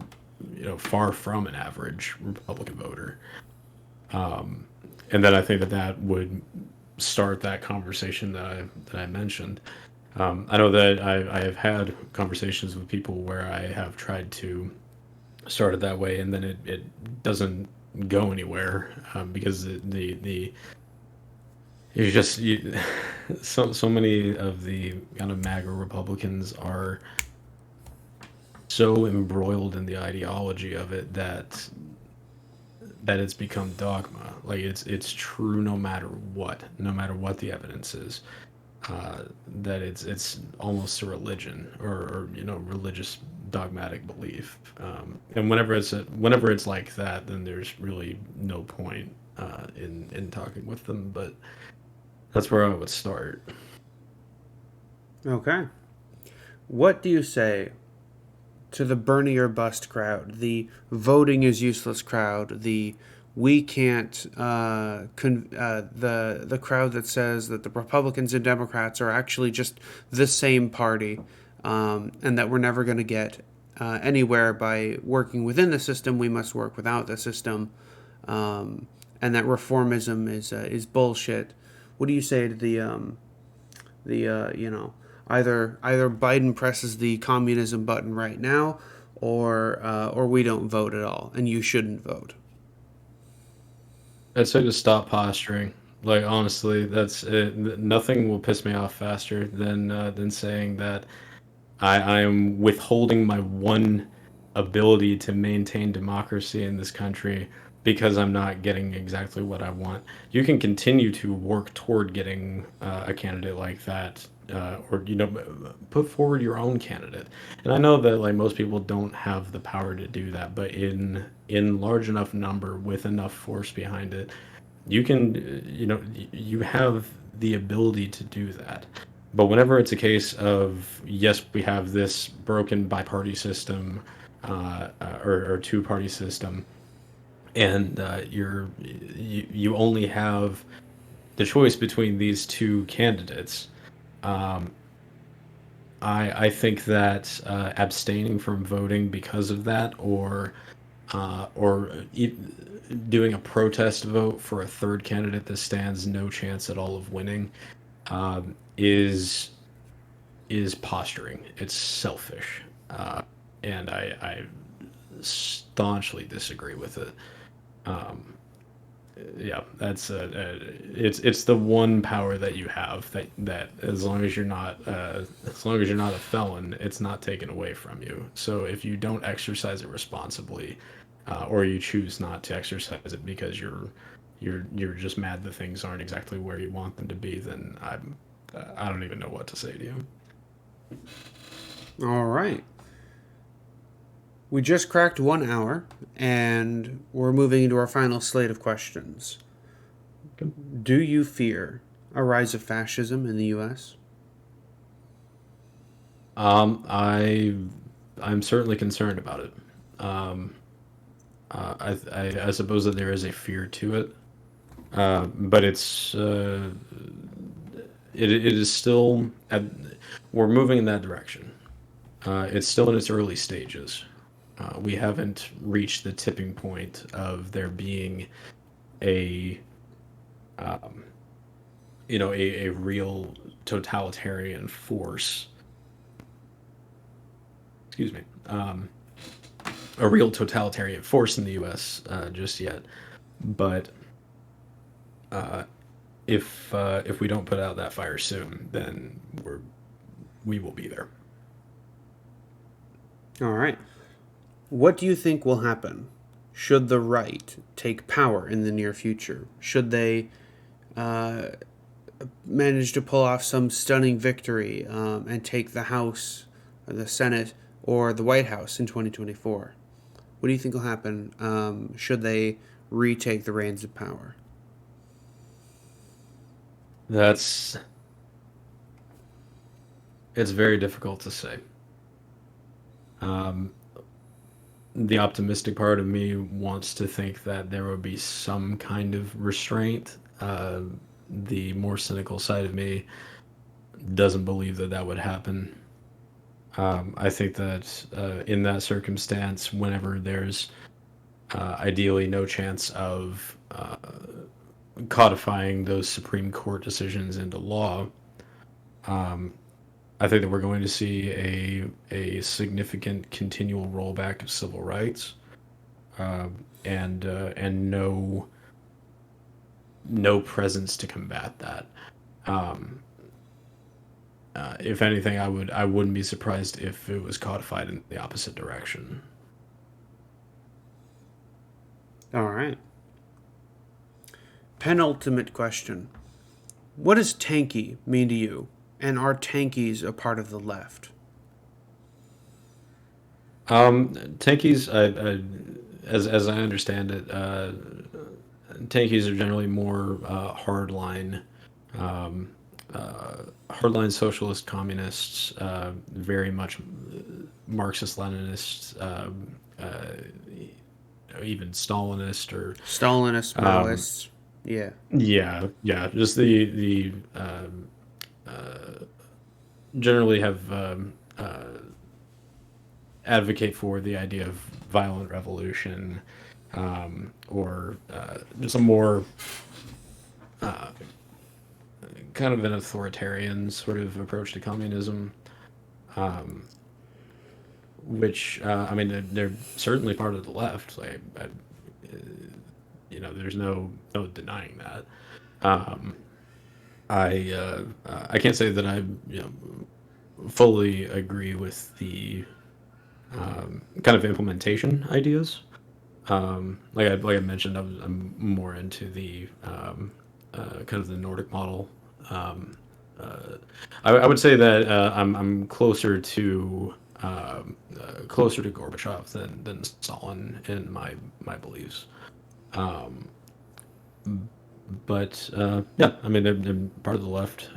far from an average Republican voter. Um, and then I think that that would start that conversation that I mentioned. I know that I have had conversations with people where I have tried to start it that way, and then it doesn't go anywhere, because the you just so many of the kind of MAGA Republicans are so embroiled in the ideology of it that it's become dogma. Like it's true no matter what the evidence is. That it's almost a religion, or religious dogmatic belief. And whenever it's like that, then there's really no point in talking with them. But that's where I would start. Okay. What do you say to the Bernie or bust crowd, the voting is useless crowd, the we can't the crowd that says that the Republicans and Democrats are actually just the same party, and that we're never going to get anywhere by working within the system. We must work without the system, and that reformism is bullshit. What do you say to the either Biden presses the communism button right now, or we don't vote at all, and you shouldn't vote. I'd say to stop posturing. Like honestly, that's it. Nothing will piss me off faster than saying that I am withholding my one ability to maintain democracy in this country because I'm not getting exactly what I want. You can continue to work toward getting a candidate like that, or put forward your own candidate. And I know that like most people don't have the power to do that, but in large enough number with enough force behind it, you can you have the ability to do that. But whenever it's a case of yes, we have this broken bi-party system, or two-party system, and you only have the choice between these two candidates. um, I think that abstaining from voting because of that, or doing a protest vote for a third candidate that stands no chance at all of winning, is posturing. It's selfish, and I staunchly disagree with it. Um, yeah, that's it's the one power that you have, that as long as you're not a felon, it's not taken away from you. So if you don't exercise it responsibly, or you choose not to exercise it because you're just mad that things aren't exactly where you want them to be, then I don't even know what to say to you. All right. We just cracked 1 hour, and we're moving into our final slate of questions. Do you fear a rise of fascism in the U.S.? I'm certainly concerned about it. Um, I suppose that there is a fear to it, but it is still we're moving in that direction. It's still in its early stages. We haven't reached the tipping point of there being a um, a real totalitarian force. Excuse me. A real totalitarian force in the U.S. Just yet, but uh, if we don't put out that fire soon, then we will be there. All right. What do you think will happen should the right take power in the near future? Should they uh, manage to pull off some stunning victory, and take the House, or the Senate, or the White House in 2024? What do you think will happen, should they retake the reins of power? That's It's very difficult to say. Um, the optimistic part of me wants to think that there will be some kind of restraint. The more cynical side of me doesn't believe that that would happen. I think that in that circumstance, whenever there's ideally no chance of codifying those Supreme Court decisions into law, um, I think that we're going to see a significant continual rollback of civil rights, and no presence to combat that. Um, if anything, I wouldn't be surprised if it was codified in the opposite direction. All right. Penultimate question. What does tanky mean to you? And are tankies a part of the left? Tankies, as I understand it, tankies are generally more um, hardline socialist communists, very much Marxist Leninists, even Stalinist, or Stalinist, um, Maoists. Yeah. yeah, yeah, just the generally have advocate for the idea of violent revolution, or just a more uh, kind of an authoritarian sort of approach to communism, um, which I mean they're certainly part of the left. Like, there's no denying that. Um, I can't say that I fully agree with kind of implementation ideas. Like I mentioned, I'm more into the kind of the Nordic model. Um, I would say that I'm closer to Gorbachev than Stalin in my beliefs. Um, but yeah, I mean they're part of the left.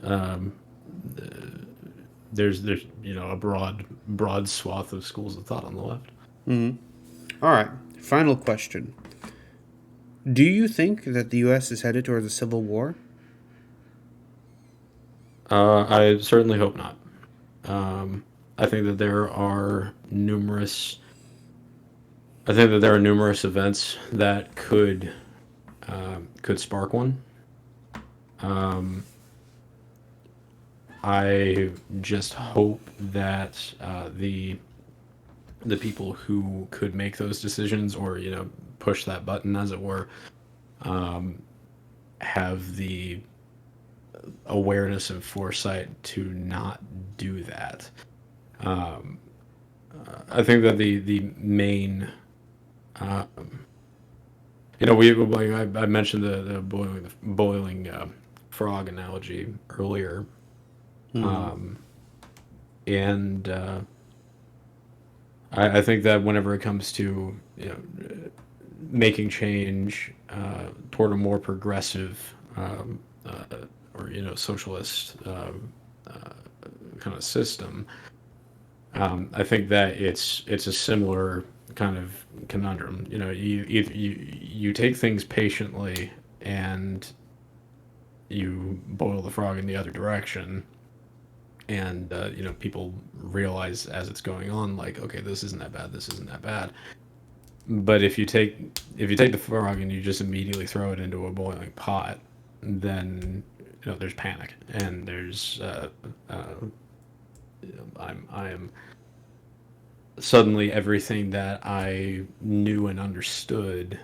There's a broad swath of schools of thought on the left. All right. Final question. Do you think that the U.S. is headed towards a civil war? I certainly hope not. Um, I think that there are numerous. I think that there are numerous events that could spark one. Um, I just hope that the people who could make those decisions, or push that button, as it were, um, have the awareness and foresight to not do that. Um, I think that the main, um, we like I mentioned the boiling frog analogy earlier, Mm-hmm. um, and I think that whenever it comes to making change toward a more progressive or socialist kind of system, I think that it's a similar kind of conundrum. You take things patiently and you boil the frog in the other direction, and people realize as it's going on, like, okay, this isn't that bad, this isn't that bad. But if you take the frog and you just immediately throw it into a boiling pot, then there's panic, and there's I am suddenly everything that I knew and understood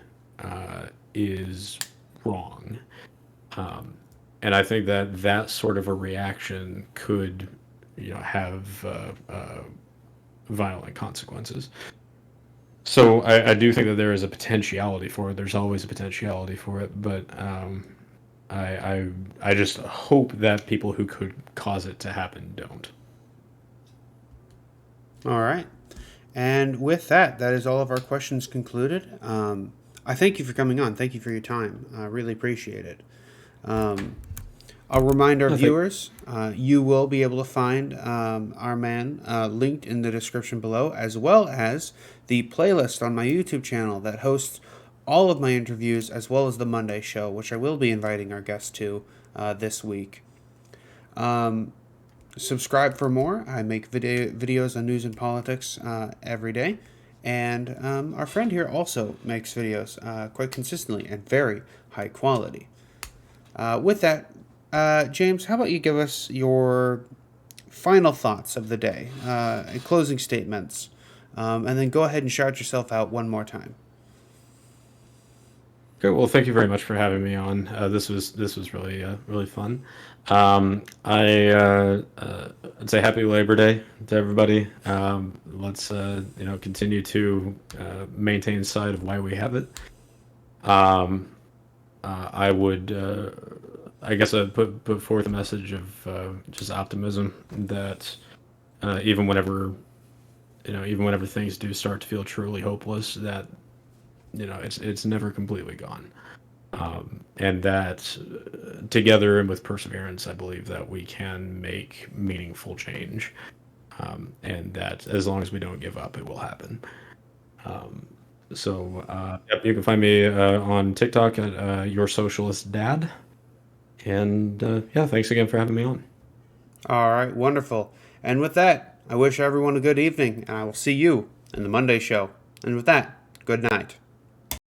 is wrong. Um, and I think that that sort of a reaction could, have violent consequences. So I do think that there is a potentiality for it. There's always a potentiality for it, but I just hope that people who could cause it to happen don't. All right. And with that, that is all of our questions concluded. I thank you for coming on. Thank you for your time. I really appreciate it. Um, I'll remind our I think viewers, you will be able to find our man linked in the description below, as well as the playlist on my YouTube channel that hosts all of my interviews, as well as the Monday show, which I will be inviting our guests to this week. Um, Subscribe for more. I make videos on news and politics every day. And our friend here also makes videos quite consistently and very high quality. With that, James, how about you give us your final thoughts of the day and closing statements, and then go ahead and shout yourself out one more time. Okay, well, thank you very much for having me on. This was really fun. I'd say happy Labor Day to everybody. Let's continue to maintain sight of why we have it. Um, I would I guess I'd put forth a message of just optimism that even whenever things do start to feel truly hopeless, that it's never completely gone. And that together and with perseverance, I believe that we can make meaningful change. And that as long as we don't give up, it will happen. Um, yep, you can find me on TikTok at Your Socialist Dad. And yeah, thanks again for having me on. All right, wonderful. And with that, I wish everyone a good evening, and I will see you in the Monday show. And with that, good night.